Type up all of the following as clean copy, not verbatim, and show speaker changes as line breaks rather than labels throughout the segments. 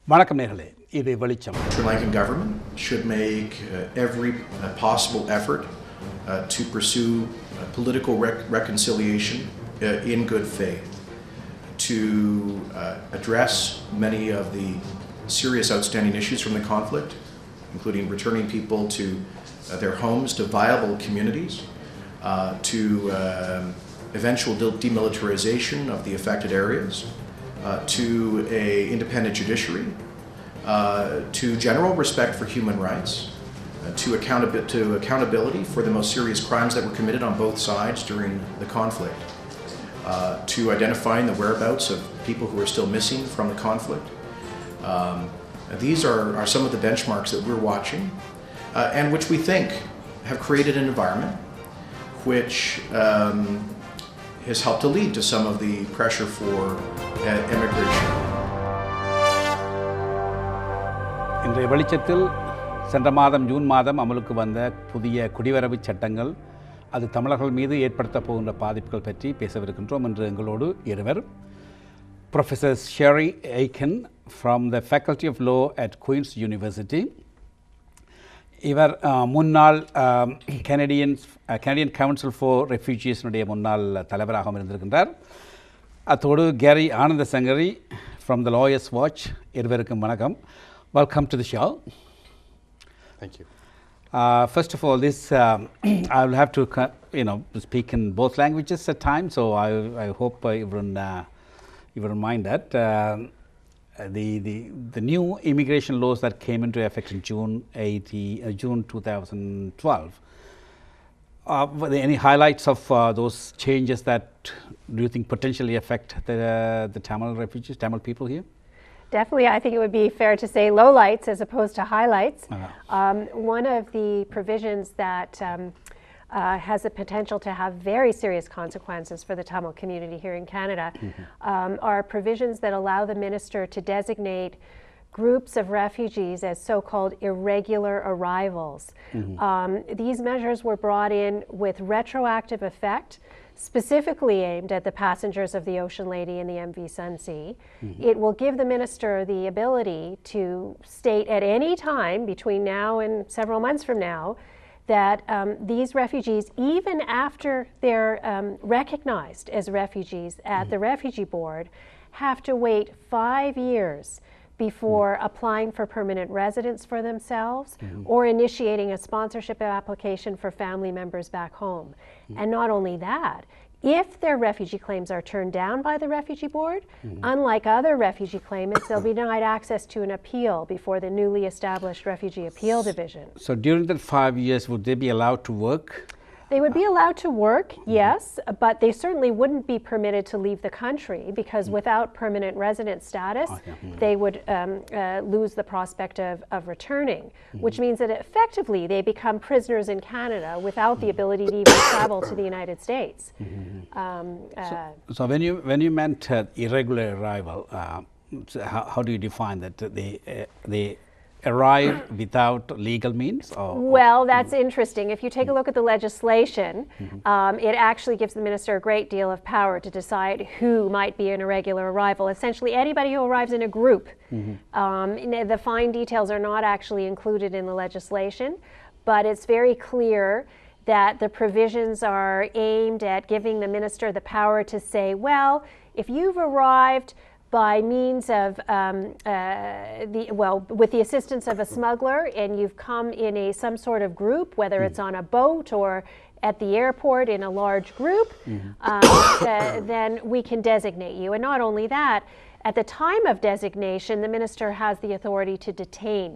வணக்கம் நேர்களே, இது வெளிச்சம்.
Sri Lankan government should make every possible effort to pursue political reconciliation in good faith, to address many of the serious outstanding issues from the conflict, including returning people to their homes, to viable communities, to eventual demilitarization of the affected areas, to an independent judiciary, to general respect for human rights, to accountability for the most serious crimes that were committed on both sides during the conflict, to identifying the whereabouts of people who are still missing from the conflict. These are some of the benchmarks that we're watching, and which we think have created an environment which has helped to lead to some of the pressure for immigration.
இன்றைய வெளிச்சத்தில் சென்ற மாதம் June மாதம் அமலுக்கு வந்த புதிய குடிவரவு சட்டங்கள் அது தமிழர்கள் மீது ஏற்படுத்த போகின்ற பாதிப்புகள் பற்றி பேசவிருக்கின்றோம். என்று எங்களோடு இருவர், professor Sherry Aiken from the faculty of law at Queen's University. இவர் முன்னாள் கனடியன் கவுன்சில் ஃபார் ரெஃப்யூஜிஸினுடைய முன்னாள் தலைவராகவும் இருந்திருக்கின்றார். அத்தோடு carry Ananda Sankari from the lawyers watch. இருவருக்கும் வணக்கம். Welcome to the show.
Thank you.
First of all, I will have to speak in both languages at times, so I hope you wouldn't mind that. The new immigration laws that came into effect in June 2012. Were there any highlights of those changes that do you think potentially affect the Tamil refugees, Tamil people here?
Definitely, I think it would be fair to say lowlights as opposed to highlights. One of the provisions that has the potential to have very serious consequences for the Tamil community here in Canada are provisions that allow the minister to designate groups of refugees as so-called irregular arrivals. These measures were brought in with retroactive effect, specifically aimed at the passengers of the Ocean Lady and the MV Sunsea. It will give the minister the ability to state at any time between now and several months from now that these refugees, even after they're recognized as refugees at the Refugee Board, have to wait 5 years before applying for permanent residence for themselves or initiating a sponsorship application for family members back home. And not only that, if their refugee claims are turned down by the Refugee Board, unlike other refugee claimants, they'll be denied access to an appeal before the newly established Refugee Appeal Division.
So during that 5 years, would they be allowed to work?
They would be allowed to work, yes, but they certainly wouldn't be permitted to leave the country because without permanent resident status, they would lose the prospect of returning, which means that effectively they become prisoners in Canada without the ability to even travel to the United States.
So when you meant irregular arrival, how do you define that? They arrive without legal means?
Well, that's interesting. If you take a look at the legislation, it actually gives the minister a great deal of power to decide who might be an irregular arrival. Essentially, anybody who arrives in a group. The fine details are not actually included in the legislation, but it's very clear that the provisions are aimed at giving the minister the power to say, well, if you've arrived by means of with the assistance of a smuggler, and you've come in some sort of group, whether it's on a boat or at the airport in a large group, then we can designate you. And not only that, at the time of designation, the minister has the authority to detain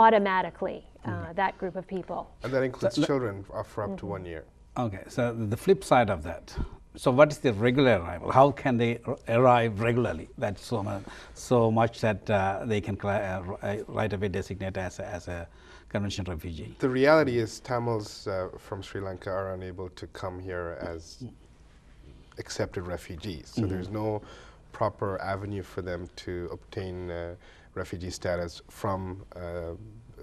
automatically that group of people.
And that includes children for up to 1 year.
Okay, so the flip side of that. So what is the regular arrival? How can they arrive regularly? That's so much that they can right away designate as a conventional refugee.
The reality is Tamils from Sri Lanka are unable to come here as accepted refugees. So there's no proper avenue for them to obtain refugee status from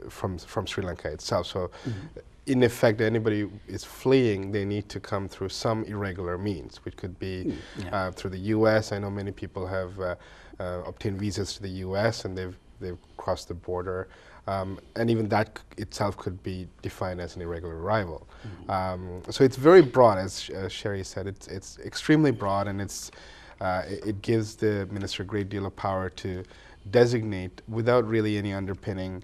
from Sri Lanka itself. So, in effect, anybody is fleeing, they need to come through some irregular means, which could be through the U.S. I know many people have obtained visas to the U.S. and they've crossed the border, and even that itself could be defined as an irregular arrival. So it's very broad, as Sherry said. It's extremely broad, and it gives the minister a great deal of power to designate without really any underpinning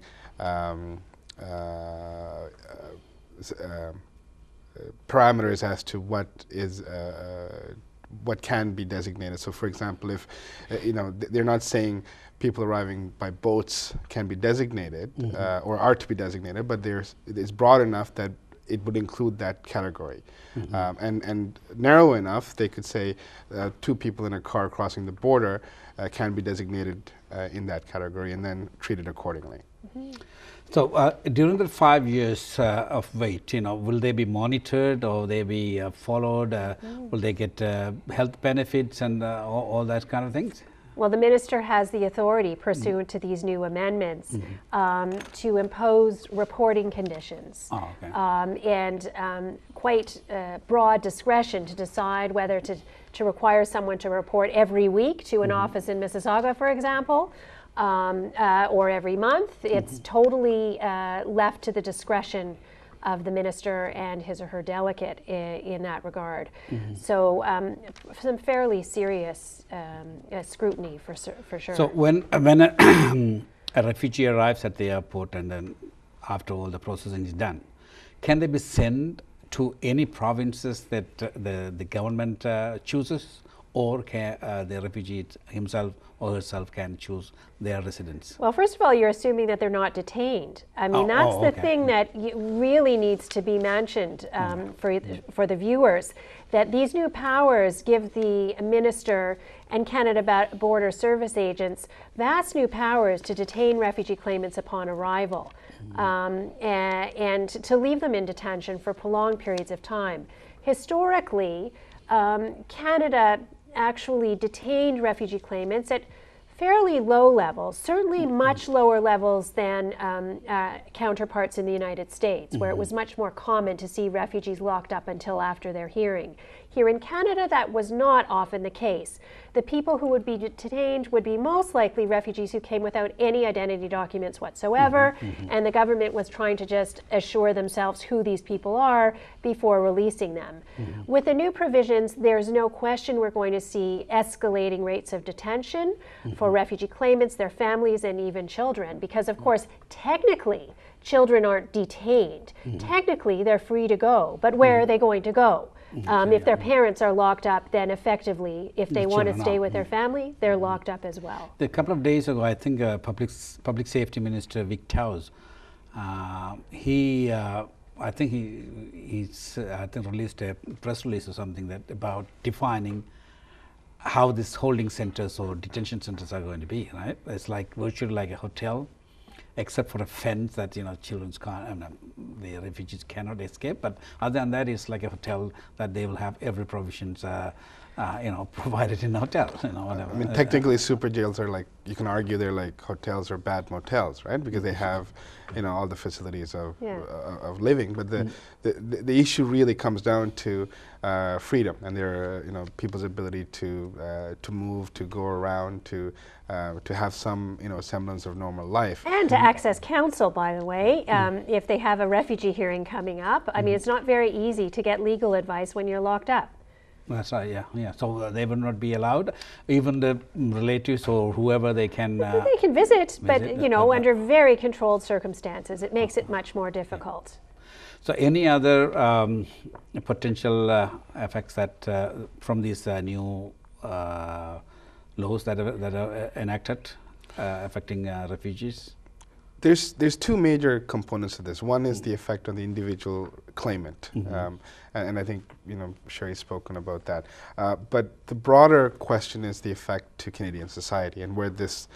parameters as to what can be designated. So, for example, if they're not saying people arriving by boats can be designated or are to be designated, but it's broad enough that it would include that category, and narrow enough they could say 2 people in a car crossing the border can be designated in that category and then treated accordingly.
So during the 5 years of wait, will they be monitored or will they be followed? Will they get health benefits and all that kind of things?
Well, the minister has the authority pursuant to these new amendments to impose reporting conditions and quite broad discretion to decide whether to require someone to report every week to an office in Mississauga, for example, or every month. It's totally left to the discretion of the minister and his or her delegate in that regard. So some fairly serious scrutiny for sure.
So when a refugee arrives at the airport and then after all the processing is done, can they be sent to any provinces that the government chooses, or can the refugee himself or herself can choose their residence?
Well, first of all, you're assuming that they're not detained. I mean, that's the thing that really needs to be mentioned for the viewers, that these new powers give the minister and Canada Border Service agents vast new powers to detain refugee claimants upon arrival and to leave them in detention for prolonged periods of time. Historically, Canada actually detained refugee claimants at fairly low levels, certainly much lower levels than counterparts in the United States, where it was much more common to see refugees locked up until after their hearing. Here in Canada, that was not often the case. The people who would be detained would be most likely refugees who came without any identity documents whatsoever, and the government was trying to just assure themselves who these people are before releasing them. With the new provisions, there's no question we're going to see escalating rates of detention for refugee claimants, their families, and even children, because of course, technically, children aren't detained. Technically, they're free to go, but where are they going to go? If their parents are locked up, then effectively, if they want to stay with their family, they're locked up as well.
A couple of days ago, I think Public Safety Minister Vic Taus, he released a press release or something about defining how these holding centers or detention centers are going to be. Right? It's like virtually like a hotel, except for a fence that children can't, the refugees cannot escape. But other than that, it's like a hotel that they will have every provisions, provided in a hotel. Whatever.
I mean, technically, super jails are like, you can argue they're like hotels or bad motels, right? Because they have, all the facilities of living. But the issue really comes down to freedom and their, people's ability to move, to go around, to have some, semblance of normal life.
And to access counsel, by the way, if they have a refugee hearing coming up. I mean, it's not very easy to get legal advice when you're locked up.
That's right, yeah. So they will not be allowed, even the relatives or whoever they can...
they can visit, but, under very controlled circumstances. It makes it much more difficult.
So any other potential effects that from these new laws that are enacted affecting refugees?
There's 2 major components to this. One is the effect on the individual claimant, and I think Sherry's spoken about that. But the broader question is the effect to Canadian society and where this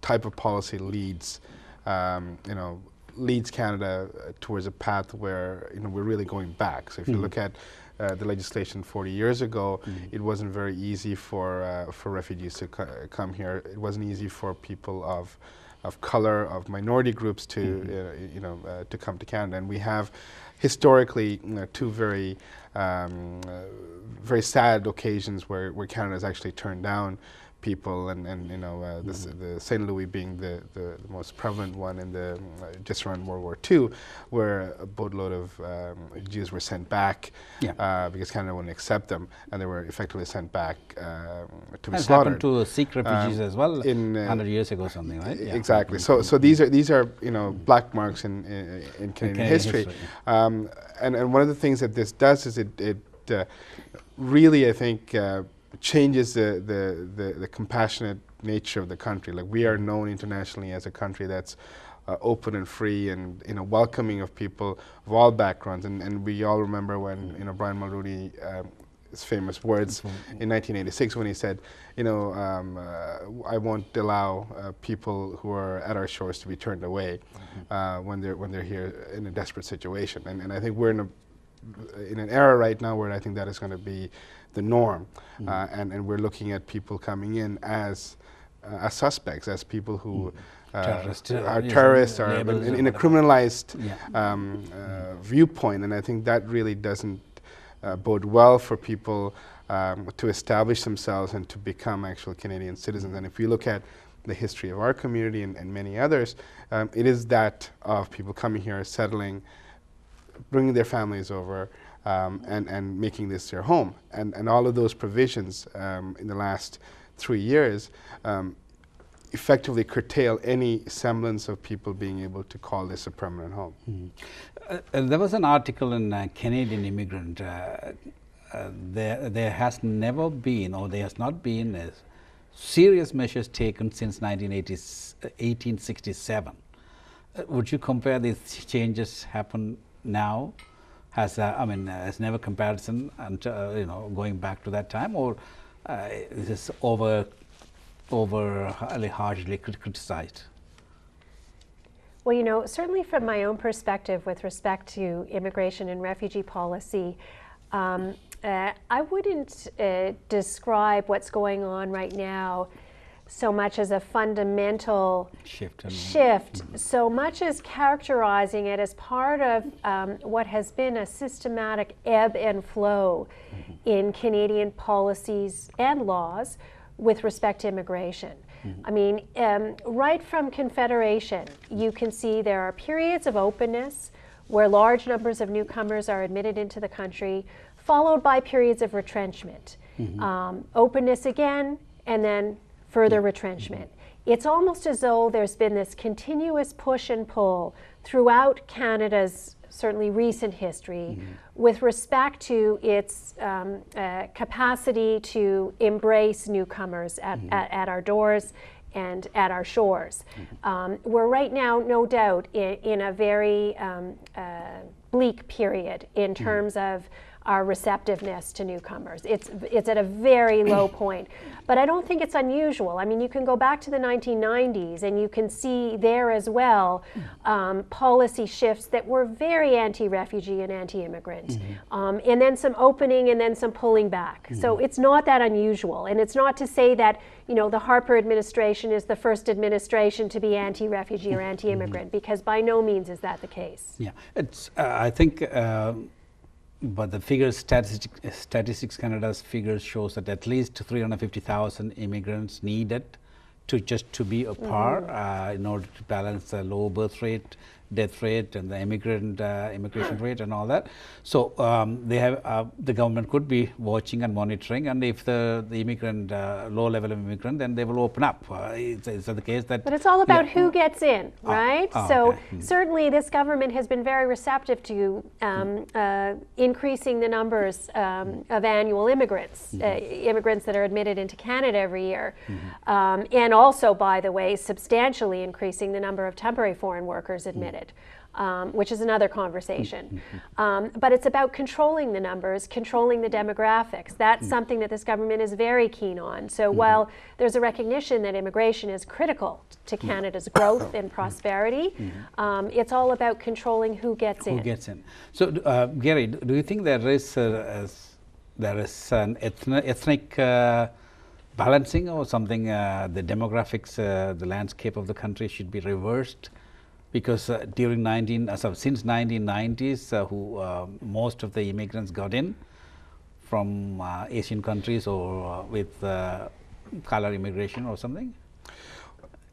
type of policy leads Canada towards a path where we're really going back. So if you look at the legislation 40 years ago, it wasn't very easy for refugees to come here. It wasn't easy for people of of color, of minority groups to to come to Canada. And we have historically two very very sad occasions where Canada has actually turned down people, and the St. Louis being the most prevalent one in the just around World War II, where a boatload of Jews were sent back because Canada wouldn't accept them, and they were effectively sent back to be slaughtered.
Happened to Sikh refugees as well 100 years ago, something, right? Yeah.
Exactly. So these are black marks in Canadian history. And one of the things that this does is it really, I think, changes the compassionate nature of the country. Like, we are known internationally as a country that's open and free and welcoming of people of all backgrounds. And we all remember when Brian Mulrooney, his famous words in 1986 when he said, I won't allow people who are at our shores to be turned away when they're here in a desperate situation. And I think we're in an era right now where I think that is going to be the norm, and we're looking at people coming in as suspects, as people who are terrorists, are in a criminalized viewpoint, and I think that really doesn't bode well for people to establish themselves and to become actual Canadian citizens. And if you look at the history of our community and many others, it is that of people coming here, settling, bringing their families over, and making this their home. And all of those provisions in the last 3 years effectively curtail any semblance of people being able to call this a permanent home.
There was an article in Canadian Immigrant. There has never been, or there has not been, serious measures taken since 1867. Would you compare these changes happen now? Has never comparison until going back to that time, or is this over harshly criticized?
Well, certainly from my own perspective with respect to immigration and refugee policy, I wouldn't describe what's going on right now so much as a fundamental shift, so much as characterizing it as part of what has been a systematic ebb and flow in Canadian policies and laws with respect to immigration. I mean, right from Confederation, you can see there are periods of openness where large numbers of newcomers are admitted into the country, followed by periods of retrenchment. Openness again, and then further retrenchment. It's almost as though there's been this continuous push and pull throughout Canada's certainly recent history with respect to its capacity to embrace newcomers at our doors and at our shores. We're right now, no doubt, in a very bleak period in terms of our receptiveness to newcomers. It's at a very low point. But I don't think it's unusual. I mean, you can go back to the 1990s and you can see there as well policy shifts that were very anti-refugee and anti-immigrant. And then some opening and then some pulling back. So it's not that unusual. And it's not to say that, the Harper administration is the first administration to be anti-refugee or anti-immigrant, because by no means is that the case.
Yeah, it's, I think, but the figures, Statistics Canada's figures shows that at least 350,000 immigrants needed to be a par in order to balance the low birth rate, death rate, and the immigration rate and all that. So they have the government could be watching and monitoring, and if the immigrant low level of immigrant, then they will open up. Is that the case? But
it's all about who gets in, right? So certainly this government has been very receptive to increasing the numbers of annual immigrants, immigrants that are admitted into Canada every year, and also, by the way, substantially increasing the number of temporary foreign workers admitted. Which is another conversation. But it's about controlling the numbers, controlling the demographics. That's something that this government is very keen on. So while there's a recognition that immigration is critical to Canada's growth and prosperity, it's all about controlling who gets in.
Who gets in. So, Gary, do you think there is an ethnic balancing or something, the demographics, the landscape of the country should be reversed? Because during since 1990s, most of the immigrants got in from Asian countries or with color immigration or something?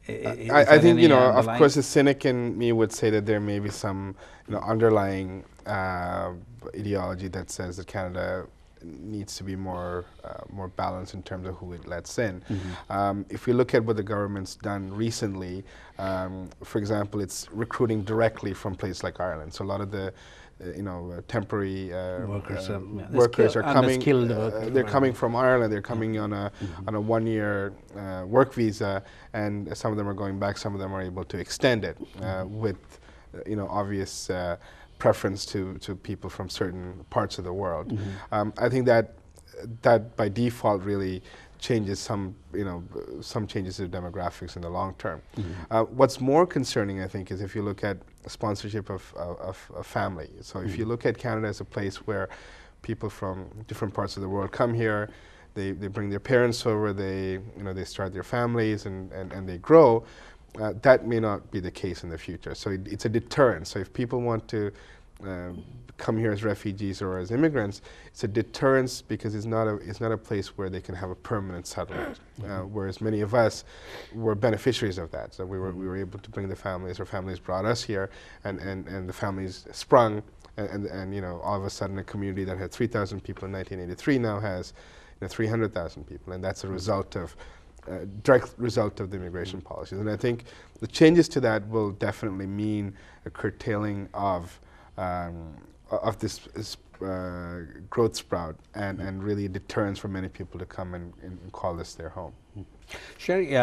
I think, of course, the cynic in me would say that there may be some, underlying ideology that says that Canada needs to be more balanced in terms of who it lets in. If we look at what the government's done recently, for example, it's recruiting directly from places like Ireland. So a lot of the temporary workers are coming. They're coming from Ireland. They're coming on a 1-year work visa, and some of them are going back. Some of them are able to extend it with obvious preference to people from certain parts of the world. I think that by default really changes some changes to demographics in the long term. What's more concerning, I think, is if you look at sponsorship of family. So if you look at Canada as a place where people from different parts of the world come here, they bring their parents over, they start their families and they grow. That may not be the case in the future. So it's a deterrent. So if people want to come here as refugees or as immigrants, it's a deterrence because it's not a place where they can have a permanent settlement. Whereas many of us were beneficiaries of that. So we were able to bring the families, or families brought us here, and the families sprung, and all of a sudden a community that had 3,000 people in 1983 now has 300,000 people, and that's a result of direct result of the immigration policies. And I think the changes to that will definitely mean a curtailing of this growth sprout and really deterrence for many people to come and call this their home.
Sherry,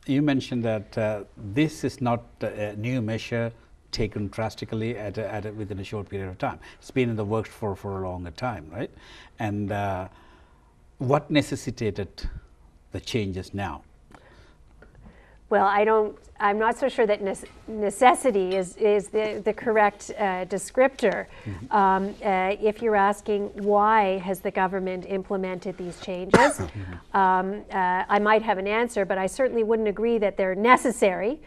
you mentioned that this is not a new measure taken drastically within a short period of time. It's been in the works for a longer time, right? And what necessitated the changes now?
Well, I'm not so sure that necessity is the correct descriptor. If you're asking why has the government implemented these changes, I might have an answer, but I certainly wouldn't agree that they're necessary.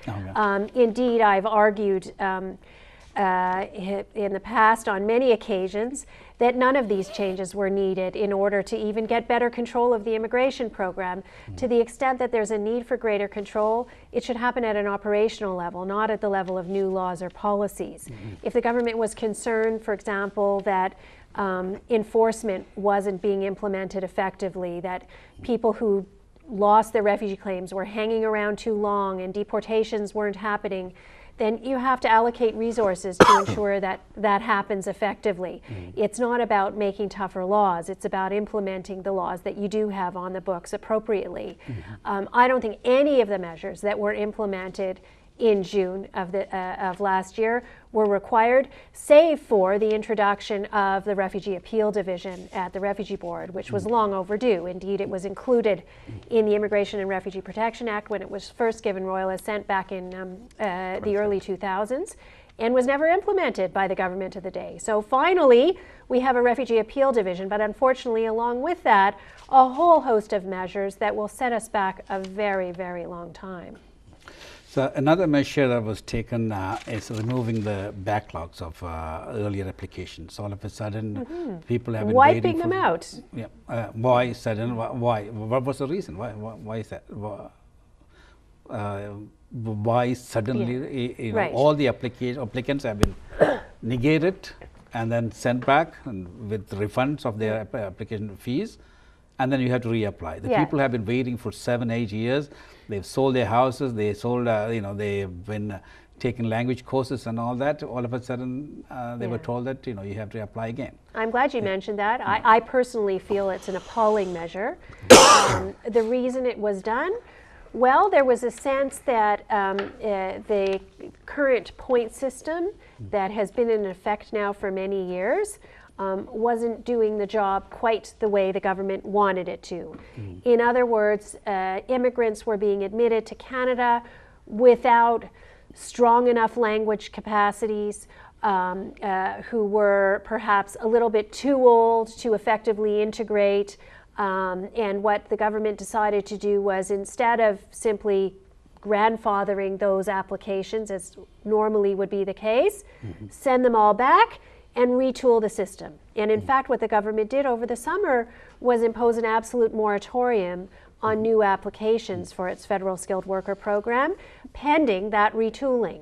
Indeed, I've argued in the past on many occasions that none of these changes were needed in order to even get better control of the immigration program. To the extent that there's a need for greater control, it should happen at an operational level, not at the level of new laws or policies. If the government was concerned, for example, that enforcement wasn't being implemented effectively, that people who lost their refugee claims were hanging around too long and deportations weren't happening, then you have to allocate resources to ensure that that happens effectively. It's not about making tougher laws, it's about implementing the laws that you do have on the books appropriately. I don't think any of the measures that were implemented in June of last year were required, save for the introduction of the Refugee Appeal Division at the Refugee Board, which was long overdue. Indeed, it was included in the Immigration and Refugee Protection Act when it was first given royal assent back in the early 2000s, and was never implemented by the government of the day. So finally, we have a Refugee Appeal Division, but unfortunately, along with that, a whole host of measures that will set us back a very, very long time.
So another measure that was taken is removing the backlogs of earlier applications. All of a sudden, people have been
wiping them out.
Yeah. Why sudden? Why? What was the reason? Why is that? Why suddenly?
Right.
All the applicants have been negated and then sent back with refunds of their application fees, and then you have to reapply. The people have been waiting for 7-8 years. They've sold their houses. They sold, they've been taking language courses and all that. All of a sudden, they were told that you have to apply again.
I'm glad you mentioned that. I personally feel it's an appalling measure. The reason it was done, well, there was a sense that the current point system that has been in effect now for many years wasn't doing the job quite the way the government wanted it to. In other words, immigrants were being admitted to Canada without strong enough language capacities, who were perhaps a little bit too old to effectively integrate, And what the government decided to do was, instead of simply grandfathering those applications, as normally would be the case, send them all back and retool the system. And in fact, what the government did over the summer was impose an absolute moratorium on new applications for its federal skilled worker program, pending that retooling.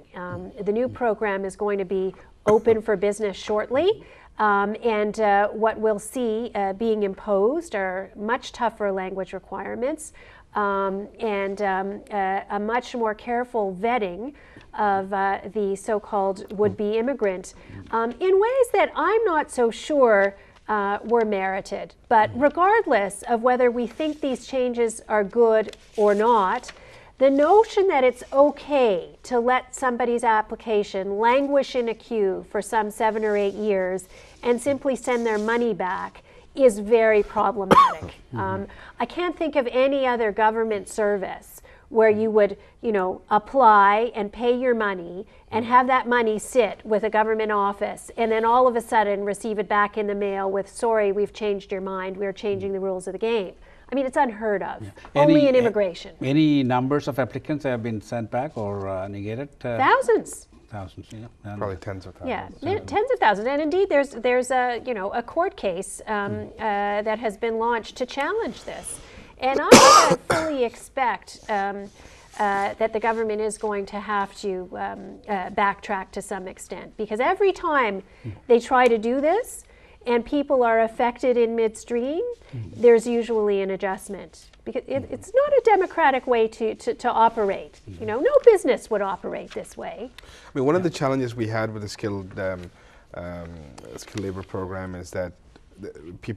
The new program is going to be open for business shortly. And what we'll see being imposed are much tougher language requirements and a much more careful vetting of the so-called would-be immigrant in ways that I'm not so sure were merited. But regardless of whether we think these changes are good or not, the notion that it's okay to let somebody's application languish in a queue for some 7 or 8 years and simply send their money back is very problematic. I can't think of any other government service where you would, apply and pay your money and have that money sit with a government office and then all of a sudden receive it back in the mail with, sorry, we've changed your mind, we're changing the rules of the game. I mean, it's unheard of. Yeah. Only in immigration.
Any numbers of applicants have been sent back or negated?
Thousands.
Thousands,
probably tens of thousands.
Yeah, tens of thousands. And indeed, there's a court case that has been launched to challenge this. And I fully expect that the government is going to have to backtrack to some extent, because every time they try to do this, and people are affected in midstream, there's usually an adjustment. Because it's not a democratic way to operate. No business would operate this way.
I mean, one of the challenges we had with the skilled labor program is that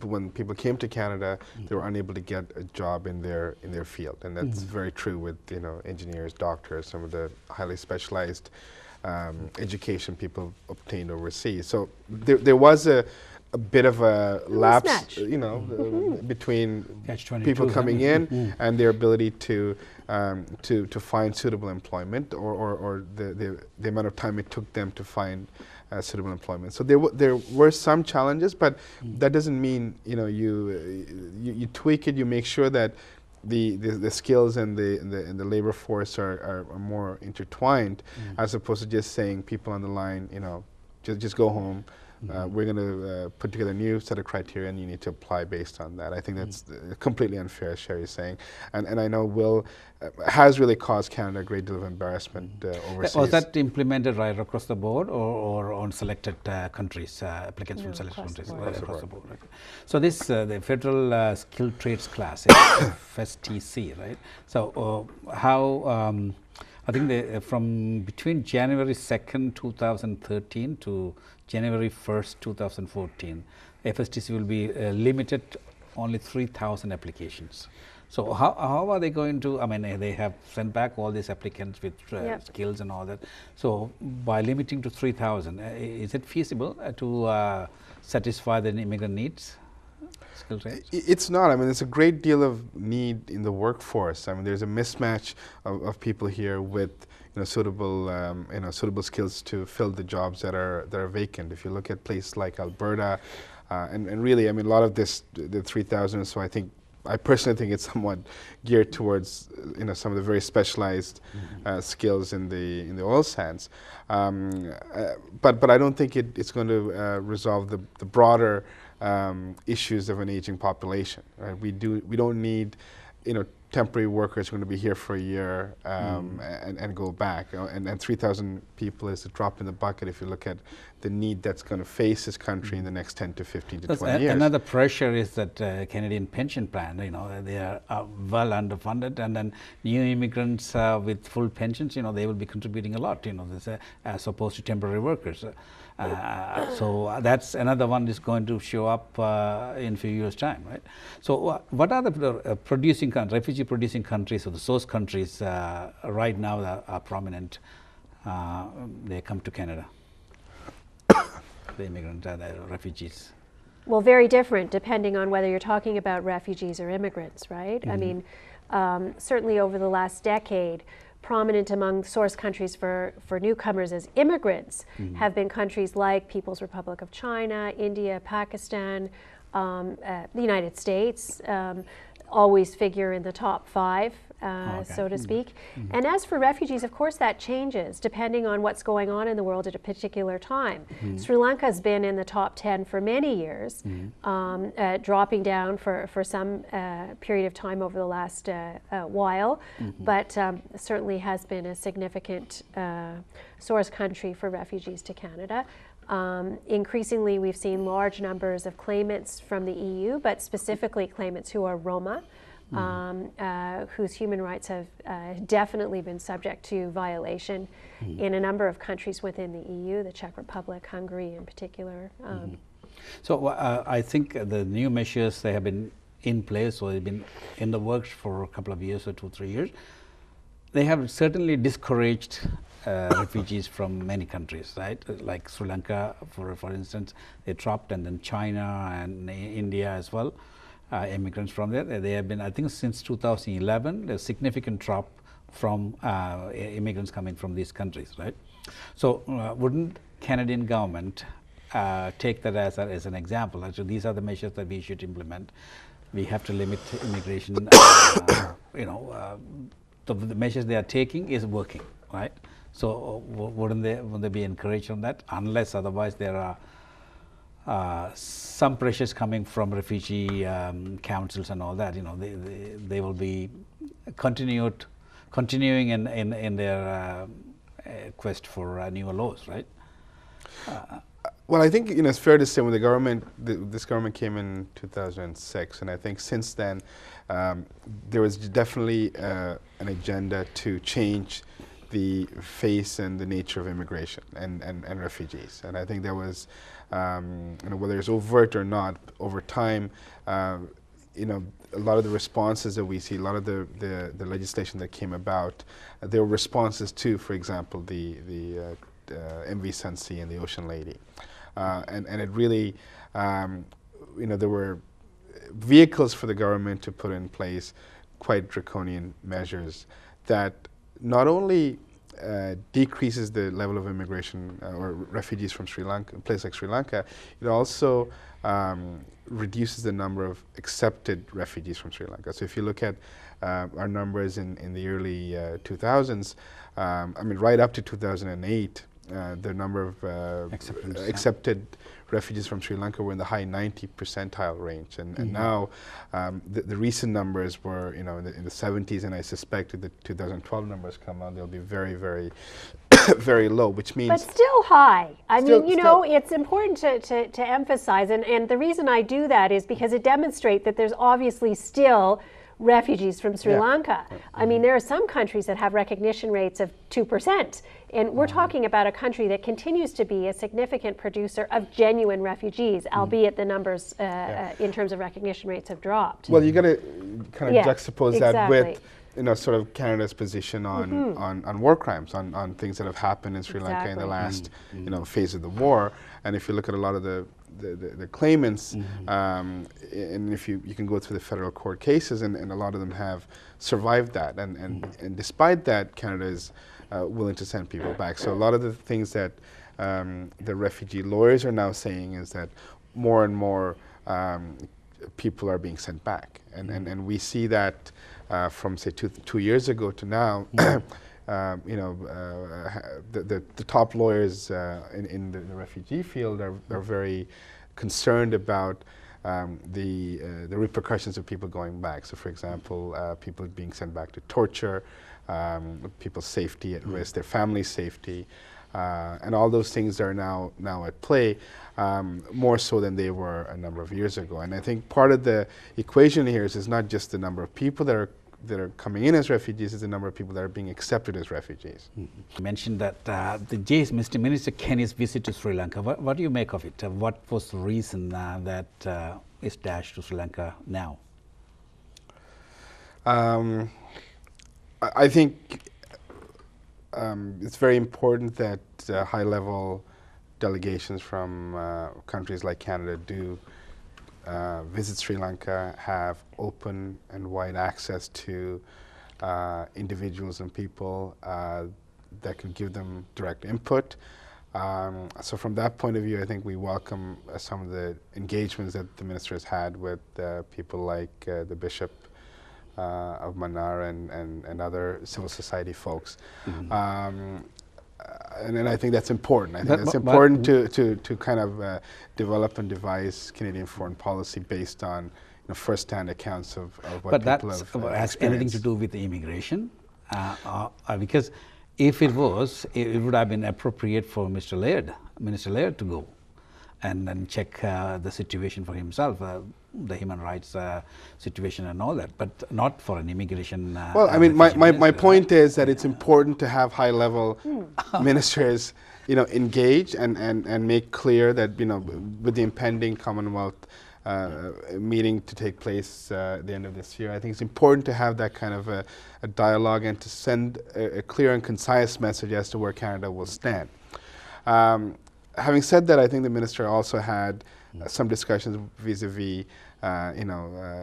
when people came to Canada, they were unable to get a job in their field, and that's very true with engineers, doctors, some of the highly specialized education people obtained overseas. So there was a bit of a lapse, between people coming in and their ability to find suitable employment, or the amount of time it took them to find suitable employment. So there were some challenges, but that doesn't mean you tweak it. You make sure that the skills and the labor force are more intertwined, as opposed to just saying people on the line, just go home. We're going to put together a new set of criteria, and you need to apply based on that. I think that's completely unfair, as Sherry's saying. And I know Will has really caused Canada a great deal of embarrassment overseas.
Was that implemented right across the board, or on selected countries, applicants from selected countries? Across the board. Okay. So this, the Federal Skilled Trades Class, FSTC, right? So how, I think from between January 2nd, 2013 to January 1st, 2014, FSTC will be limited only 3,000 applications. So how are they going to, I mean, they have sent back all these applicants with skills and all that. So by limiting to 3,000, is it feasible to satisfy the immigrant needs?
It's not. I mean, there's a great deal of need in the workforce. I mean, there's a mismatch of people here with suitable skills to fill the jobs that are vacant. If you look at places like Alberta, and really, I mean, a lot of this, the 3,000. So I personally think it's somewhat geared towards some of the very specialized skills in the oil sands. But I don't think it's going to resolve the broader issues of an aging population. Right? We don't need temporary workers who are going to be here for a year and go back. And 3,000 people is a drop in the bucket if you look at the need that's going to face this country in the next 10 to 15 to 20 years.
Another pressure is that Canadian pension plan, they are well underfunded, and then new immigrants with full pensions, they will be contributing a lot, as opposed to temporary workers. So that's another one is going to show up in a few years' time, right? So what are the refugee producing countries, or the source countries right now that are prominent? They come to Canada, the immigrants, the refugees.
Well, very different depending on whether you're talking about refugees or immigrants, right? I mean, certainly over the last decade, prominent among source countries for newcomers as immigrants have been countries like People's Republic of China, India, Pakistan, The United States always figure in the top 5, so to speak. And as for refugees, of course that changes depending on what's going on in the world at a particular time. Sri Lanka has been in the top 10 for many years, dropping down for some period of time over the last while, but certainly has been a significant source country for refugees to Canada. Increasingly, we've seen large numbers of claimants from the EU, but specifically claimants who are Roma, whose human rights have definitely been subject to violation in a number of countries within the EU, the Czech Republic, Hungary in particular.
So I think the new measures, they have been in place, or they've been in the works for a couple of years, or 2-3 years. They have certainly discouraged refugees from many countries, right? Like Sri Lanka, for instance, they dropped, and then China and India as well, immigrants from there. They have been, I think, since 2011, a significant drop from immigrants coming from these countries, right? So wouldn't Canadian government take that as an example? Actually, these are the measures that we should implement. We have to limit immigration. The measures they are taking is working, right? So wouldn't they be encouraged on that? Unless otherwise there are some pressures coming from refugee councils and all that. They will be continuing in their quest for newer laws, right?
Well, I think it's fair to say when this government came in 2006, and I think since then there was definitely an agenda to change the face and the nature of immigration and refugees. And I think there was, whether it's overt or not, over time, a lot of the responses that we see, a lot of the legislation that came about, there were responses to, for example, the MV Sunsi and the Ocean Lady. And it really, there were vehicles for the government to put in place quite draconian measures that not only decreases the level of immigration or refugees from Sri Lanka, a place like Sri Lanka, it also reduces the number of accepted refugees from Sri Lanka. So if you look at our numbers in the early 2000s, right up to 2008, the number of accepted refugees from Sri Lanka were in the high 90 percentile range, and now the recent numbers were in the 70s, and I suspect if the 2012 numbers come out, they'll be very, very, very low, which means...
But still high. It's important to emphasize, and the reason I do that is because it demonstrates that there's obviously still refugees from Sri Lanka. I mean, there are some countries that have recognition rates of 2%, and we're talking about a country that continues to be a significant producer of genuine refugees, albeit the numbers in terms of recognition rates have dropped.
Well, you got to kind of juxtapose that with sort of Canada's position on war crimes, on things that have happened in Sri Lanka in the last phase of the war. And if you look at a lot of the claimants, and if you can go through the federal court cases, and a lot of them have survived that, and despite that, Canada is willing to send people back. So a lot of the things that the refugee lawyers are now saying is that more and more people are being sent back, and we see that from say 2 years ago to now. The top lawyers in the refugee field are very concerned about the repercussions of people going back. So, for example, people being sent back to torture, people's safety at risk, their family's safety, and all those things are now at play, more so than they were a number of years ago. And I think part of the equation here is not just the number of people that are coming in as refugees, is the number of people that are being accepted as refugees.
You mentioned that Mr. Minister Kenny's visit to Sri Lanka. What do you make of it? What was the reason that is dashed to Sri Lanka now?
I think it's very important that high-level delegations from countries like Canada do visit Sri Lanka, have open and wide access to individuals and people that can give them direct input. So from that point of view, I think we welcome some of the engagements that the minister has had with people like the Bishop of Manar and other civil society folks. And I think that's important. I think it's important to kind of develop and devise Canadian foreign policy based on first-hand accounts of what people have
But that has
experienced.
anything to do with the immigration? Because if it was, it would have been appropriate for Minister Laird to go and check the situation for himself, the human rights situation and all that, but not for an immigration.
Well, I mean, my point is that it's important to have high-level ministers, engage and make clear that, with the impending Commonwealth meeting to take place at the end of this year, I think it's important to have that kind of a dialogue and to send a clear and concise message as to where Canada will stand. Having said that, I think the minister also had some discussions vis-a-vis,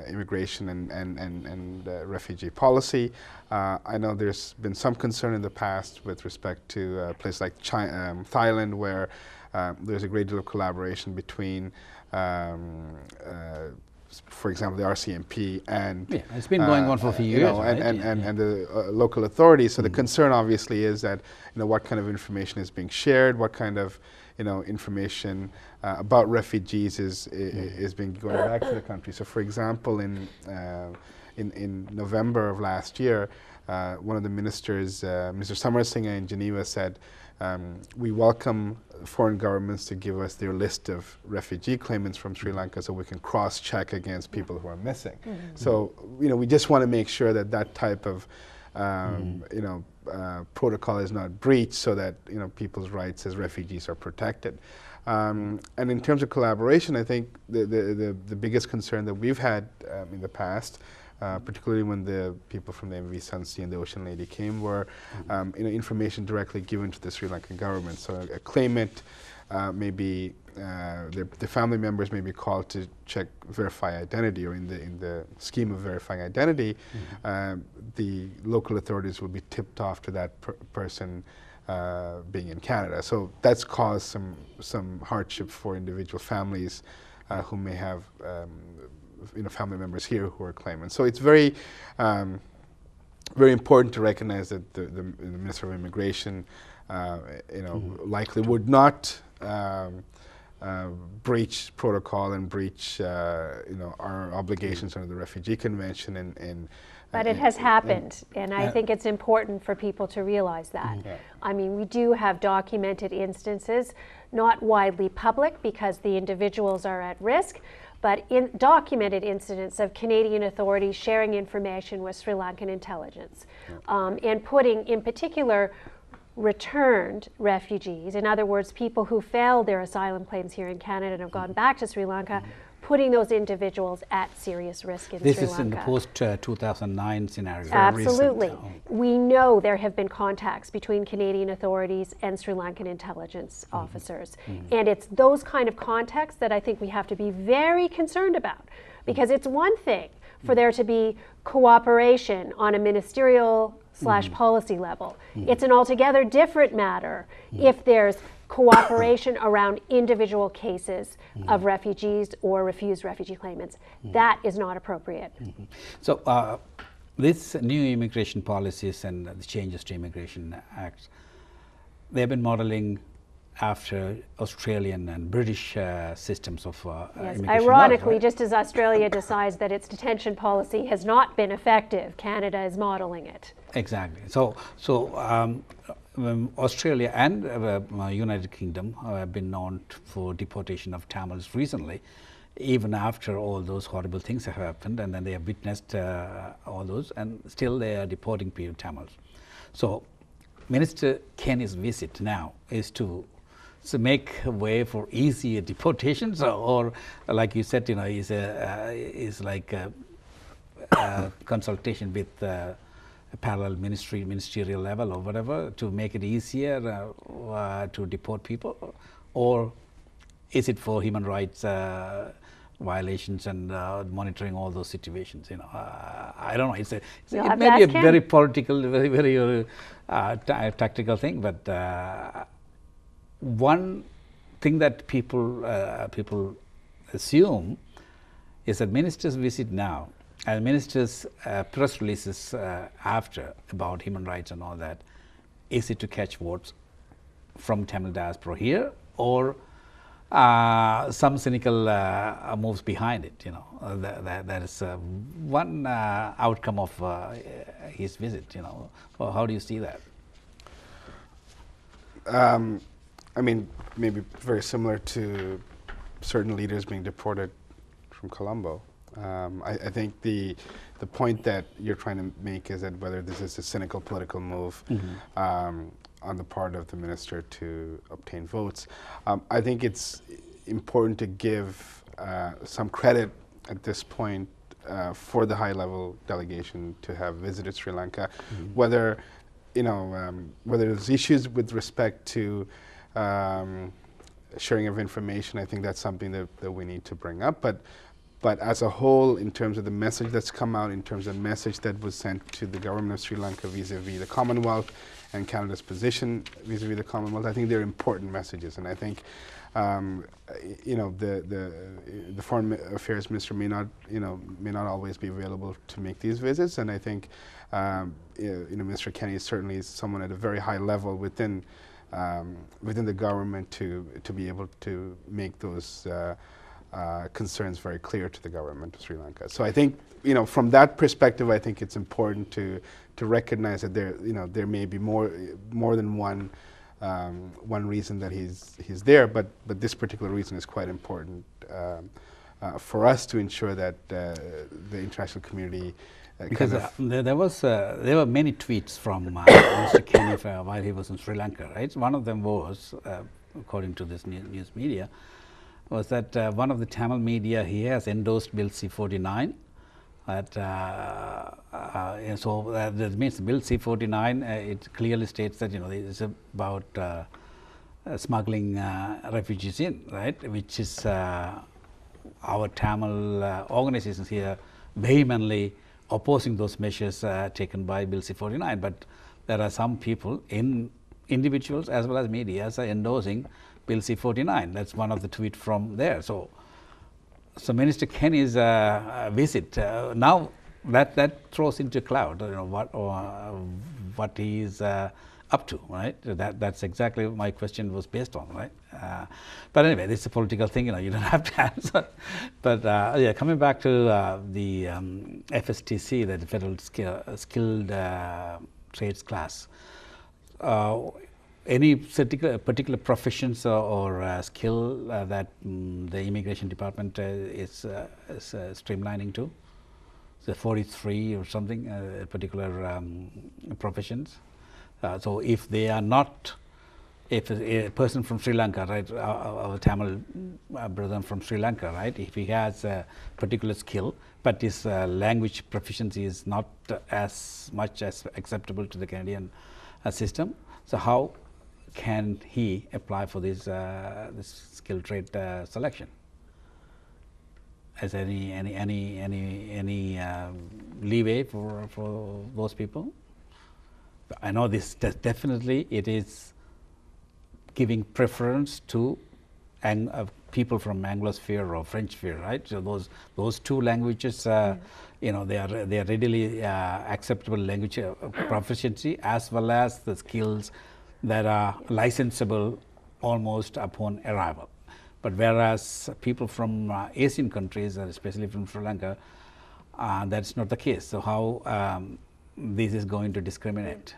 immigration and refugee policy. I know there's been some concern in the past with respect to a place like Thailand, where there's a great deal of collaboration between, for example, the RCMP and
it's been going on for a few years,
and the local authorities. So the concern obviously is that what kind of information is being shared, what kind of information about refugees is being going back to the country. So, for example, in November of last year, one of the ministers, Mr. Samarsingha in Geneva, said, we welcome foreign governments to give us their list of refugee claimants from Sri Lanka so we can cross-check against people who are missing. So, we just want to make sure that that type of, protocol is not breached, so that people's rights as refugees are protected. And in terms of collaboration, I think the biggest concern that we've had in the past, particularly when the people from the MV Sunsea and the Ocean Lady came, were information directly given to the Sri Lankan government. So a claimant may be, the family members may be called to check, verify identity, or in the scheme of verifying identity, the local authorities will be tipped off to that person being in Canada. So that's caused some hardship for individual families who may have family members here who are claimants. So it's very very important to recognize that the Minister of Immigration likely would not breach protocol and breach our obligations under the Refugee Convention
but it has happened, and I think it's important for people to realize that. I mean, we do have documented instances, not widely public because the individuals are at risk, but documented incidents of Canadian authorities sharing information with Sri Lankan intelligence, and putting, in particular, returned refugees, in other words, people who failed their asylum claims here in Canada and have gone back to Sri Lanka, putting those individuals at serious risk in Sri Lanka.
This is in the post-2009 scenario.
Absolutely. We know there have been contacts between Canadian authorities and Sri Lankan intelligence officers. And it's those kind of contacts that I think we have to be very concerned about. Because it's one thing for there to be cooperation on a ministerial / policy level. It's an altogether different matter if there's cooperation around individual cases of refugees or refused refugee claimants. That is not appropriate.
So this new immigration policies and the changes to immigration acts, they've been modeling after Australian and British systems of immigration.
Ironically,
laws, right?
just as Australia decides that its detention policy has not been effective, Canada is modeling it.
Exactly. So Australia and United Kingdom have been known for deportation of Tamils recently, even after all those horrible things have happened, and then they have witnessed all those, and still they are deporting people, Tamils. So Minister Kenny's visit now is to make a way for easier deportations, or like you said, is like a consultation with a parallel ministerial level or whatever to make it easier to deport people, or is it for human rights violations and monitoring all those situations? I don't know. It may be a very political, very tactical thing, but one thing that people assume is that ministers visit now and ministers' press releases after about human rights and all that, is it to catch votes from Tamil diaspora here, or some cynical moves behind it? You know, that is one outcome of his visit. You know, well, how do you see that?
I mean, maybe very similar to certain leaders being deported from Colombo. I think the point that you're trying to make is that whether this is a cynical political move on the part of the minister to obtain votes, I think it's important to give some credit at this point for the high-level delegation to have visited Sri Lanka, whether whether there's issues with respect to sharing of information. I think that's something that we need to bring up, but as a whole, in terms of the message that's come out, in terms of the message that was sent to the government of Sri Lanka vis-a-vis the Commonwealth and Canada's position vis-a-vis the Commonwealth, I think they're important messages. And I think, the Foreign Affairs Minister may not always be available to make these visits. And I think, Mr. Kenny is certainly someone at a very high level within the government to be able to make those concerns very clear to the government of Sri Lanka. So I think, from that perspective, I think it's important to recognize that there may be more than one reason that he's there, but this particular reason is quite important for us to ensure that the international community.
Because there were many tweets from Mr. Kenny while he was in Sri Lanka, right? One of them was, according to this news media, was that one of the Tamil media, he has endorsed Bill C-49. That means Bill C-49. It clearly states that it's about smuggling refugees in, right? Which is our Tamil organizations here vehemently opposing those measures taken by Bill C-49. But there are some people, individuals as well as media, are endorsing Bill C-49. That's one of the tweets from there. So Minister Kenny's visit now that throws into cloud what he's up to, right? That's exactly what my question was based on, right? But anyway, this is a political thing, you don't have to answer. But coming back to the FSTC, the Federal Skilled Trades Class. Any particular professions or skill that the Immigration Department is streamlining to? So 43 or something, particular professions. So if they are not, if a person from Sri Lanka, right, our Tamil brother from Sri Lanka, right, if he has a particular skill, but his language proficiency is not as much as acceptable to the Canadian system, so how can he apply for this skilled trade selection? Is there any leeway for those people? I know this definitely it is giving preference to people from Anglosphere or French sphere, right? So those two languages, they are readily acceptable language proficiency, as well as the skills that are licensable almost upon arrival. But whereas people from Asian countries, especially from Sri Lanka, that's not the case. So how this is going to discriminate?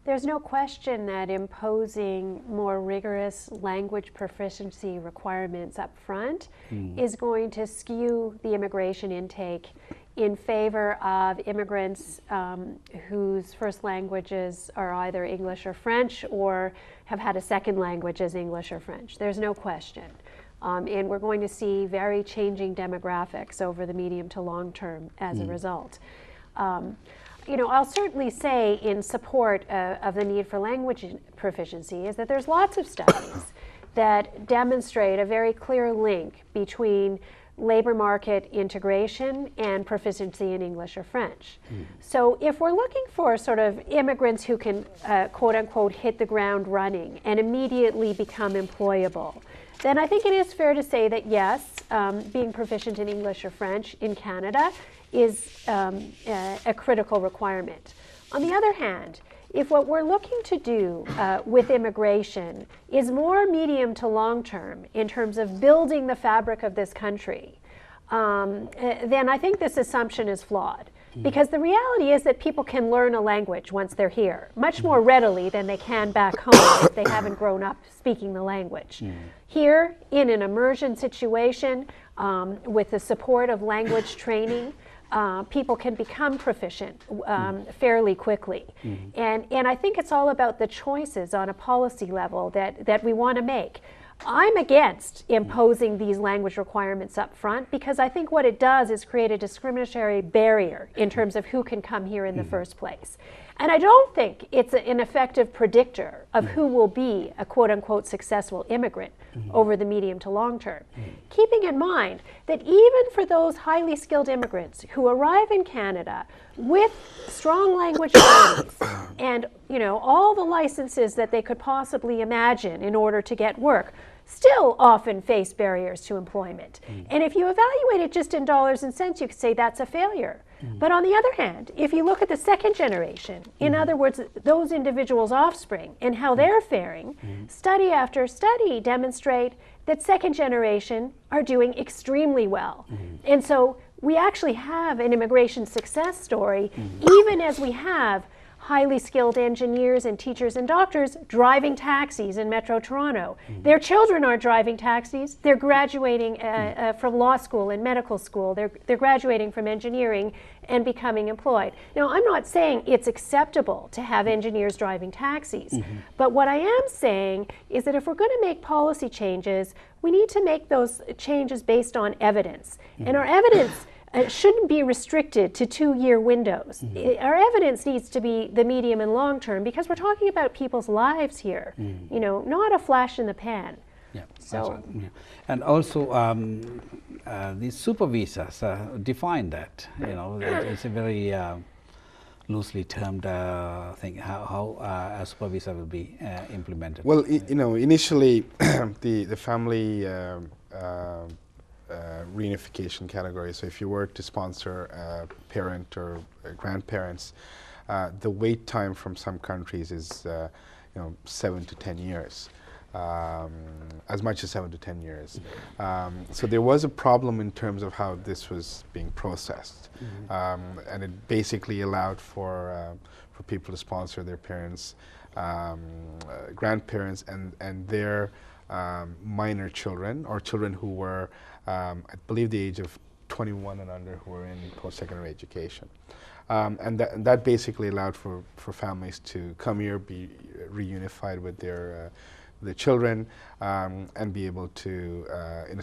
There's no question that imposing more rigorous language proficiency requirements up front is going to skew the immigration intake in favor of immigrants whose first languages are either English or French, or have had a second language as English or French. There's no question. And we're going to see very changing demographics over the medium to long term as a result. I'll certainly say in support of the need for language proficiency is that there's lots of studies that demonstrate a very clear link between labor market integration and proficiency in English or French. So if we're looking for sort of immigrants who can quote unquote hit the ground running and immediately become employable, then I think it is fair to say that yes, being proficient in English or French in Canada is a critical requirement. On the other hand, if what we're looking to do with immigration is more medium to long term in terms of building the fabric of this country, then I think this assumption is flawed. Because the reality is that people can learn a language once they're here, much more readily than they can back home if they haven't grown up speaking the language. Here, in an immersion situation, with the support of language training, people can become proficient fairly quickly. And I think it's all about the choices on a policy level that we want to make. I'm against imposing these language requirements up front because I think what it does is create a discriminatory barrier in terms of who can come here in the first place. And I don't think it's an effective predictor of who will be a quote-unquote successful immigrant over the medium to long term. Keeping in mind that even for those highly skilled immigrants who arrive in Canada with strong language learnings and all the licenses that they could possibly imagine in order to get work, still often face barriers to employment. And if you evaluate it just in dollars and cents, you could say that's a failure. But on the other hand, if you look at the second generation, in other words, those individuals' offspring and how they're faring, study after study demonstrate that second generation are doing extremely well. And so we actually have an immigration success story, even as we have highly skilled engineers and teachers and doctors driving taxis in Metro Toronto. Their children are driving taxis. They're graduating from law school and medical school. They're graduating from engineering and becoming employed. Now, I'm not saying it's acceptable to have engineers driving taxis, but what I am saying is that if we're going to make policy changes, we need to make those changes based on evidence. And our evidence shouldn't be restricted to 2-year windows. Our evidence needs to be the medium and long term because we're talking about people's lives here, not a flash in the pan.
Yeah,
So,
right. Yeah. And also, these super visas define that. It's a very loosely termed thing. How a super visa will be implemented.
Well, initially, the family reunification category. So if you were to sponsor a parent or grandparents, the wait time from some countries is 7 to 10 years. As much as 7 to 10 years. So there was a problem in terms of how this was being processed. And it basically allowed for people to sponsor their parents, grandparents, and their minor children, or children who were, I believe, the age of 21 and under, who were in post-secondary education. And that basically allowed for families to come here, be reunified with their children, and be able to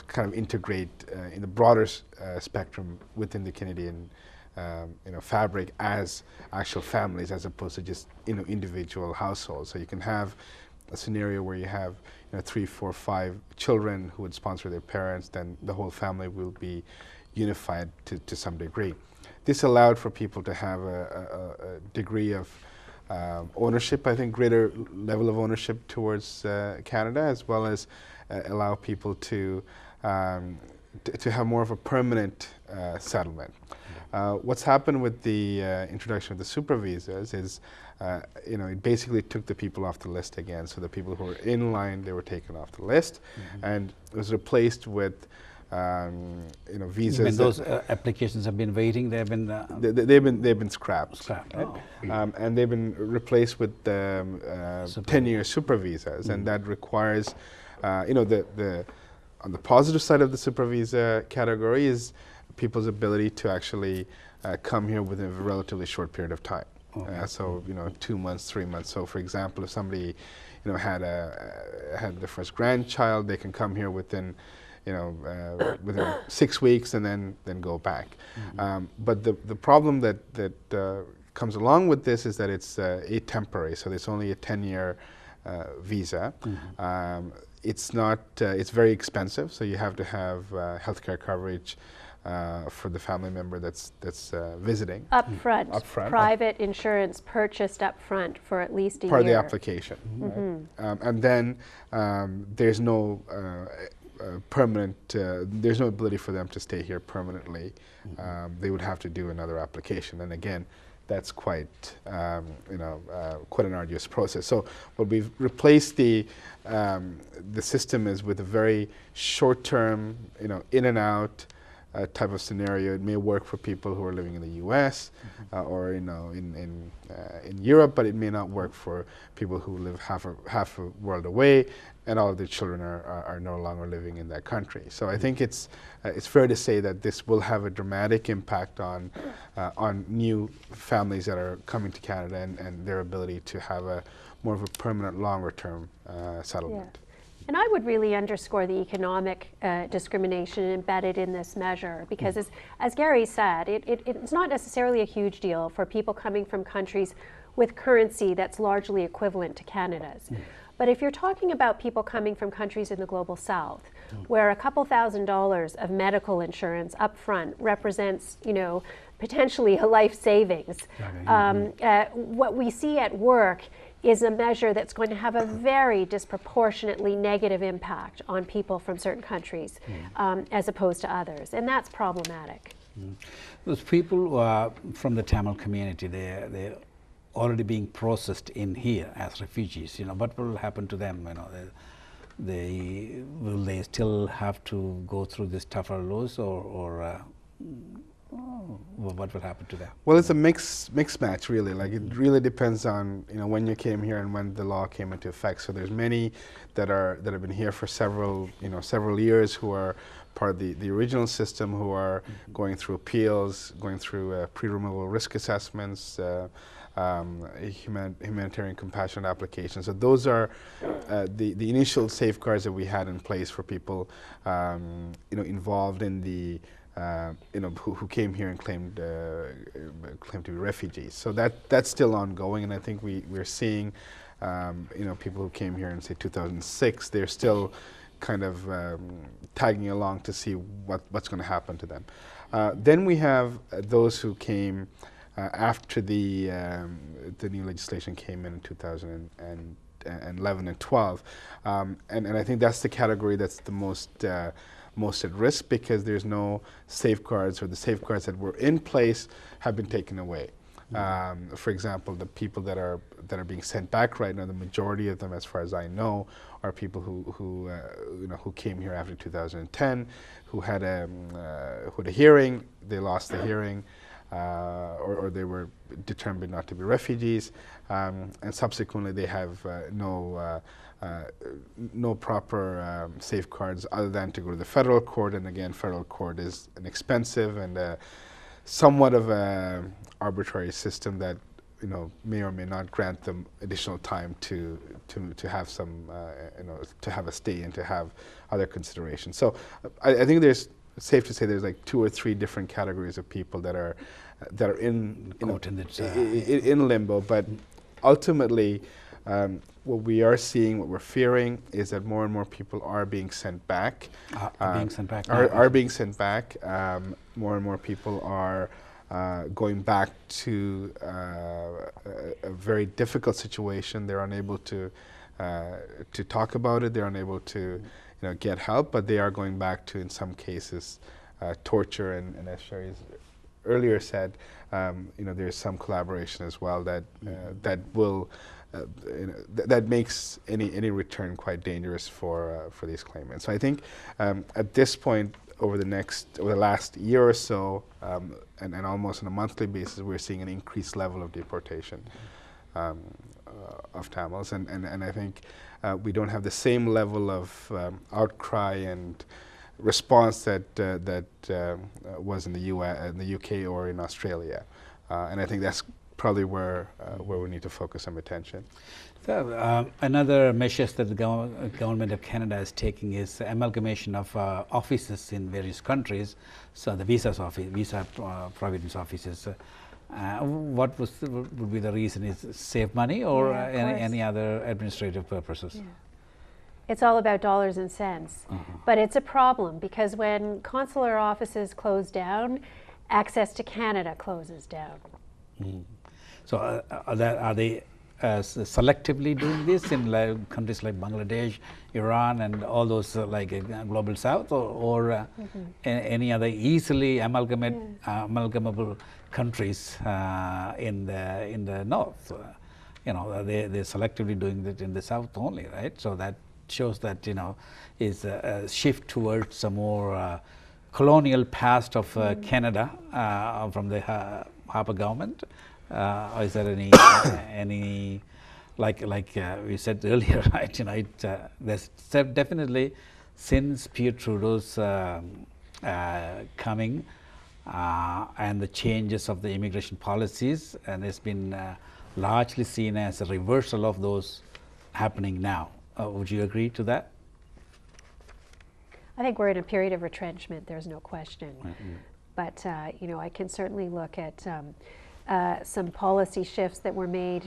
kind of integrate in the broader spectrum within the Canadian fabric as actual families, as opposed to just individual households. So you can have a scenario where you have 3, 4, 5 children who would sponsor their parents, then the whole family will be unified to some degree. This allowed for people to have a degree of ownership, I think greater level of ownership towards Canada, as well as allow people to have more of a permanent settlement. What's happened with the introduction of the super visas is, it basically took the people off the list again. So the people who were in line, they were taken off the list, and it was replaced with visas.
When those applications have been waiting, they've been
they've been scrapped.
Scrapped.
Right?
Oh.
And they've been replaced with 10-year super visas, and that requires, on the positive side of the super visa category is people's ability to actually come here within a relatively short period of time.
Okay.
So 2 months, 3 months. So for example, if somebody had their first grandchild, they can come here within within 6 weeks and then go back. But the problem that comes along with this is that it's atemporary, so it's only a 10-year visa. it's not. It's very expensive, so you have to have healthcare coverage for the family member that's visiting.
Upfront.
Upfront.
Private insurance purchased upfront for at least a
Part
year.
of the application. Right? And then there's no permanent. There's no ability for them to stay here permanently. They would have to do another application, and again, that's quite quite an arduous process. So what we've replaced the system is with a very short-term, in and out type of scenario. It may work for people who are living in the U.S. Or in Europe, but it may not work for people who live half a world away, and all of their children are no longer living in that country. So I think it's fair to say that this will have a dramatic impact on new families that are coming to Canada and their ability to have a more of a permanent, longer-term settlement.
Yeah. And I would really underscore the economic discrimination embedded in this measure, because as Gary said, it's not necessarily a huge deal for people coming from countries with currency that's largely equivalent to Canada's. But if you're talking about people coming from countries in the global south, where a couple $1,000s of medical insurance up front represents, potentially a life savings, what we see at work is a measure that's going to have a very disproportionately negative impact on people from certain countries as opposed to others, and that's problematic.
Those people who are from the Tamil community, they're already being processed in here as refugees. What will happen to them? Will they still have to go through this tougher laws, or what will happen to them?
Well, it's a mixed match, really. Like, it really depends on when you came here and when the law came into effect. So there's many that have been here for several years, who are part of the original system, who are going through appeals, going through pre-removal risk assessments, humanitarian compassion applications. So those are the initial safeguards that we had in place for people involved in the who came here and claimed to be refugees. So that's still ongoing, and I think we're seeing people who came here in, say, 2006. They're still kind of tagging along to see what's going to happen to them. Then we have those who came after the new legislation came in 2011 and 12, and I think that's the category that's the most at risk, because there's no safeguards, or the safeguards that were in place have been taken away. For example, the people that are being sent back right now, the majority of them, as far as I know, are people who came here after 2010, who had a hearing, they lost the hearing, or they were determined not to be refugees, and subsequently they have no proper safeguards other than to go to the federal court, and again, federal court is an expensive and somewhat of a arbitrary system that may or may not grant them additional time to have some to have a stay and to have other considerations. So I think it's safe to say there's like 2 or 3 different categories of people that are in limbo, but ultimately what we are seeing, what we're fearing, is that more and more people are being sent back. Are being sent back. More and more people are going back to a very difficult situation. They're unable to talk about it. They're unable to get help, but they are going back to, in some cases, torture, and as Sherry's earlier said, there's some collaboration as well that will that makes any return quite dangerous for these claimants. So I think at this point, over the last year or so, and almost on a monthly basis, we're seeing an increased level of deportation of Tamils, and I think we don't have the same level of outcry and response that was in the US, in the UK, or in Australia, and I think that's probably where we need to focus some attention.
So, another measures that the government of Canada is taking is amalgamation of offices in various countries. So the visa providence offices. What would be the reason? Is save money, or any other administrative purposes?
Yeah. it's all about dollars and cents. But it's a problem because when consular offices close down, access to Canada closes down.
So are they selectively doing this in countries like Bangladesh, Iran, and all those global south, or any other easily amalgamable countries in the north? They're selectively doing it in the south only, right? So that shows that is a shift towards a more colonial past of Canada from the Harper government. Or is there any like we said earlier, right? There's definitely since Pierre Trudeau's coming and the changes of the immigration policies, and it's been largely seen as a reversal of those happening now. Would you agree to that?
I think we're in a period of retrenchment, there's no question. But I can certainly look at some policy shifts that were made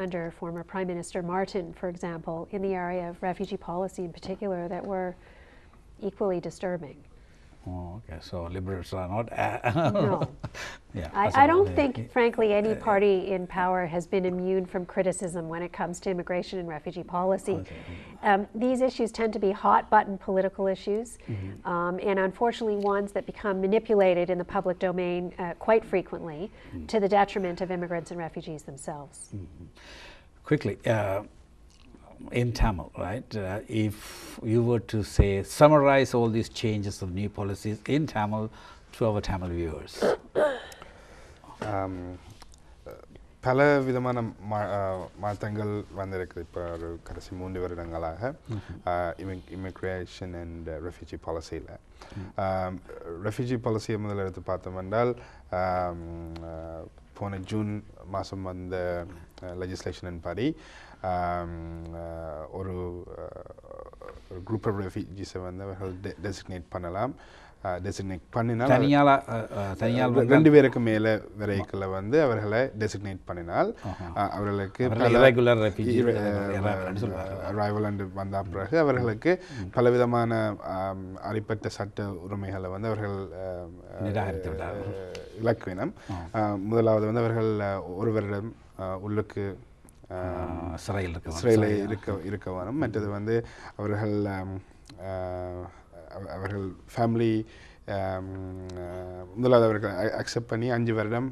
under former Prime Minister Martin, for example, in the area of refugee policy in particular, that were equally disturbing.
Oh, okay. So liberals are not.
No.
Yeah.
I don't think, frankly, any party in power has been immune from criticism when it comes to immigration and refugee policy. These issues tend to be hot-button political issues, and unfortunately ones that become manipulated in the public domain quite frequently to the detriment of immigrants and refugees themselves.
Quickly, in Tamil, right? If you were to say, summarize all these changes of new policies in Tamil to our Tamil viewers.
பல விதமான மாற்றங்கள் வந்திருக்கு. இப்போ ஒரு கடைசி 3 வருடங்களாக immigration and refugee பாலிசியில். Refugee பாலிசியை முதல்ல எடுத்து பார்த்தோம் என்றால் போன ஜூன் மாதம் வந்த லெஜிஸ்லேஷனின் படி ஒரு குரூப் ஆஃப் ரெஃப்யூஜிஸை வந்து அவர்கள் டெசிக்னேட் பண்ணலாம். டெசிக்னேட் பண்ணினால்
தனியால்
2 பேருக்கு மேலே வரைக்குள்ள வந்து அவர்களை டெசிக்னேட் பண்ணினால் அவர்களுக்கு அரைவல் அண்டு வந்த பிறகு அவர்களுக்கு பலவிதமான அடிப்பட்ட சட்ட உரிமைகளை வந்து அவர்கள் இலக்குவினம். முதலாவது வந்து அவர்கள் 1 வருடம் உள்ளுக்கு சிறையில் இருக்க வேணும். மற்றது வந்து அவர்கள் ஃபேமிலி முதலாவது அவர்கள் அக்செப்ட் பண்ணி 5 வருடம்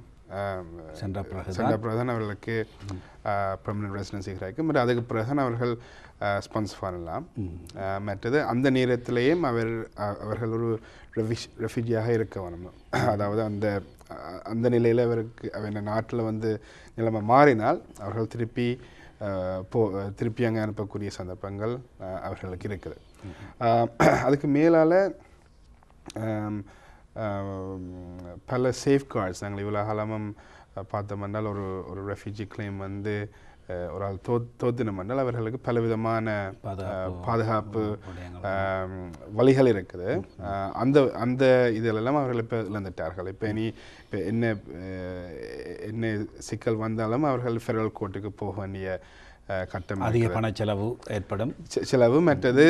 சென்ற பிறகு தான் அவர்களுக்கு பெர்மனன்ட் ரெசிடென்சி கிடைக்கும். பட் அதுக்கு பிறகு தான் அவர்கள் ஸ்பான்சர் பண்ணலாம். மற்றது அந்த நேரத்திலேயும் அவர்கள் ஒரு ரெஃப்யூஜியாக இருக்க வேணும். அதாவது அந்த நிலையில் அவருக்கு நாட்டில் வந்து நிலைமை மாறினால் அவர்கள் திருப்பி அங்கே அனுப்பக்கூடிய சந்தர்ப்பங்கள் அவர்களுக்கு இருக்குது. அதுக்கு மேலால் பல சேஃப்கார்ட்ஸ் நாங்கள் இவ்வளோ காலமும் பார்த்தோம்னால் ஒரு ரெஃப்யூஜி கிளைம் வந்து ஒரு ஆள் தோத்தினம் என்றால் அவர்களுக்கு பலவிதமான பாதுகாப்பு வழிகள் இருக்குது. அந்த இதெல்லாம் அவர்கள் இப்போ இழந்துட்டார்கள். இப்போ என்ன சிக்கல் வந்தாலும் அவர்கள் ஃபெடரல் கோர்ட்டுக்கு போக வேண்டிய கட்டம்,
அதிக பண செலவு ஏற்படும்.
செலவு மற்றது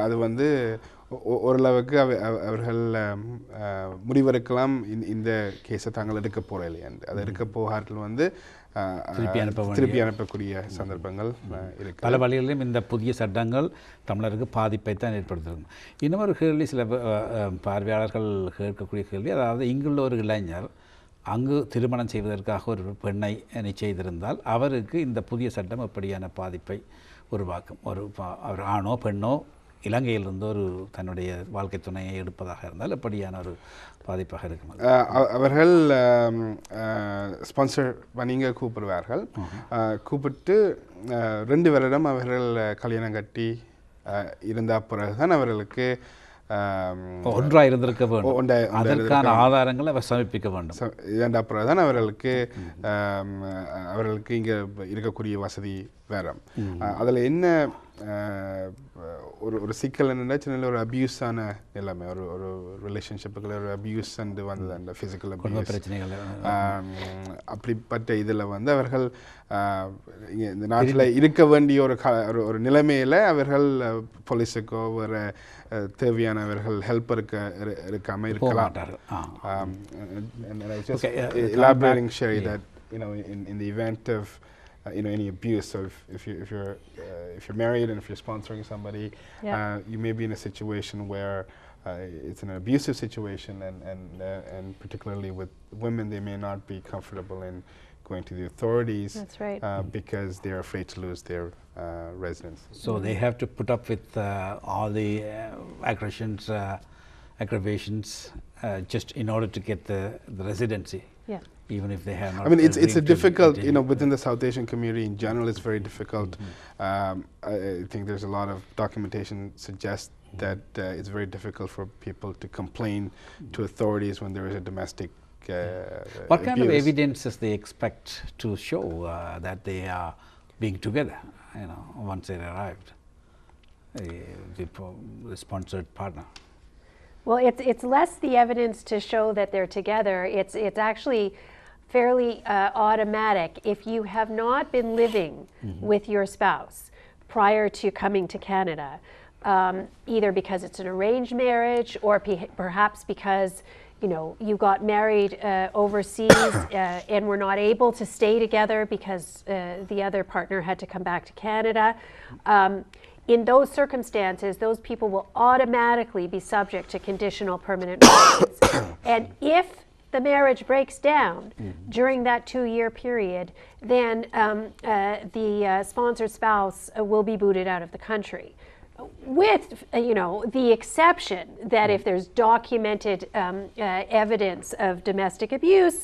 அது வந்து ஓரளவுக்கு அவர்கள் முடிவெடுக்கலாம் இந்த கேஸை தாங்கள் எடுக்க போகிற இல்லையாண்டு. அது எடுக்க போகார்கள் வந்து திருப்பி அனுப்பக்கூடிய சந்தர்ப்பங்கள் இருக்கு.
பல வழிகளிலும் இந்த புதிய சட்டங்கள் தமிழருக்கு பாதிப்பை தான் ஏற்படுத்தும். இன்னொரு கேள்வி சில பார்வையாளர்கள் கேட்கக்கூடிய கேள்வி, அதாவது இங்குள்ள ஒரு இளைஞர் அங்கு திருமணம் செய்வதற்காக ஒரு பெண்ணை நிச்சயித்திருந்தால் அவருக்கு இந்த புதிய சட்டம் எப்படியான பாதிப்பை உருவாக்கும்? அவர் ஆணோ பெண்ணோ இலங்கையிலிருந்து ஒரு தன்னுடைய வாழ்க்கை துணையை எடுப்பதாக இருந்தால் எப்படியான ஒரு பாதிப்பாக இருக்கும்?
அவர்கள் ஸ்பான்சர் பண்ணிங்க கூப்பிடுவார்கள். கூப்பிட்டு 2 வருடம் அவர்கள் கல்யாணம் கட்டி இருந்தால் பிறகுதான் அவர்களுக்கு
ஒன்றாக இருந்திருக்க வேண்டும், அதற்கான ஆதாரங்களை அவர் சமர்ப்பிக்க வேண்டும்.
இதன் அப்புறம் தான் அவர்களுக்கு இங்கே இருக்கக்கூடிய வசதி வேறும். அதில் என்ன ஒரு சிக்கல் என்னென்னா சின்ன ஒரு அபியூஸான நிலைமை, ஒரு ரிலேஷன்ஷிப்புக்குள்ள ஒரு அபியூஸ் வந்தது, அந்த ஃபிசிக்கல் அபியூஸ்
பிரச்சனைகள்.
அப்படிப்பட்ட இதில் வந்து அவர்கள் இந்த நாட்டில் இருக்க வேண்டிய ஒரு நிலைமையில் அவர்கள் போலீஸுக்கோ ஒரு தேவையானவர்கள் ஹெல்ப் இருக்காமல் இருக்கலாம். Elaborating, Sherry, that in the event of any abuse. So if you're married and if you're sponsoring somebody, you may be in a situation where it's an abusive situation, and particularly with women, they may not be comfortable in going to the authorities.
That's right.
Because they're afraid to lose their residence.
So they have to put up with all the aggravations just in order to get the residency.
Yeah.
Even if they have not.
I mean, it's a difficult, within the South Asian community in general, it's very difficult. I think there's a lot of documentation suggests that it's very difficult for people to complain to authorities when there is a domestic
what kind of evidences they expect to show that they are being together, once they arrived, the sponsored partner?
Well, it's less the evidence to show that they're together. It's actually fairly automatic. If you have not been living with your spouse prior to coming to Canada, either because it's an arranged marriage or perhaps because you got married overseas and were not able to stay together because the other partner had to come back to Canada. In those circumstances, those people will automatically be subject to conditional permanent residence. And if the marriage breaks down during that 2-year period, then the sponsored spouse will be booted out of the country. With the exception that if there's documented evidence of domestic abuse,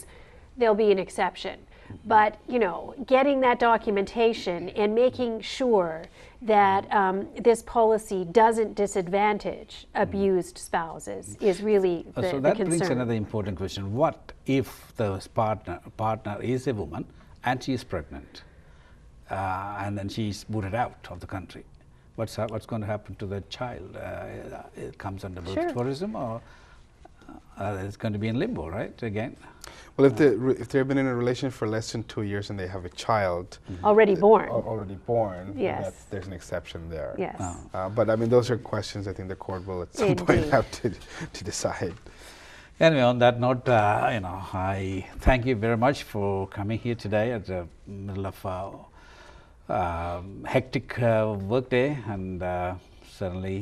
there'll be an exception. But getting that documentation and making sure that this policy doesn't disadvantage abused spouses is really the concern.
So that brings another important question. What if the partner is a woman and she is pregnant and then she is booted out of the country? What's going to happen to the child? It comes under birth tourism, or it's going to be in limbo, right? Again.
Well, if they've been in a relationship for less than 2 years and they have a child
already born,
yes, there's an exception there.
Yes.
But I mean, those are questions I think the court will at some point have to decide.
Anyway, on that note, I thank you very much for coming here today at the middle of hectic work day, and certainly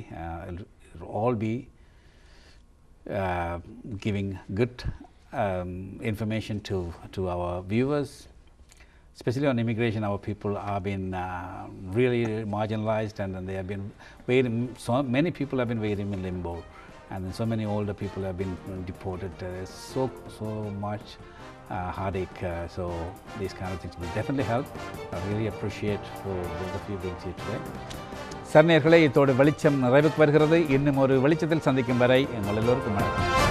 it'll all be giving good information to our viewers, especially on immigration. Our people are being really marginalized, and they have been waiting. So many people have been waiting in limbo, and so many older people have been deported. There's so much heartache. So these kind of things will definitely help. I really appreciate for both of you being here today. சர்நேயர்களே, இதோடு வெளிச்சம் நிறைவுக்கு வருகிறது. இன்னும் ஒரு வெளிச்சத்தில் சந்திக்கும் வரை எங்கள் எல்லோருக்கும் வணக்கம்.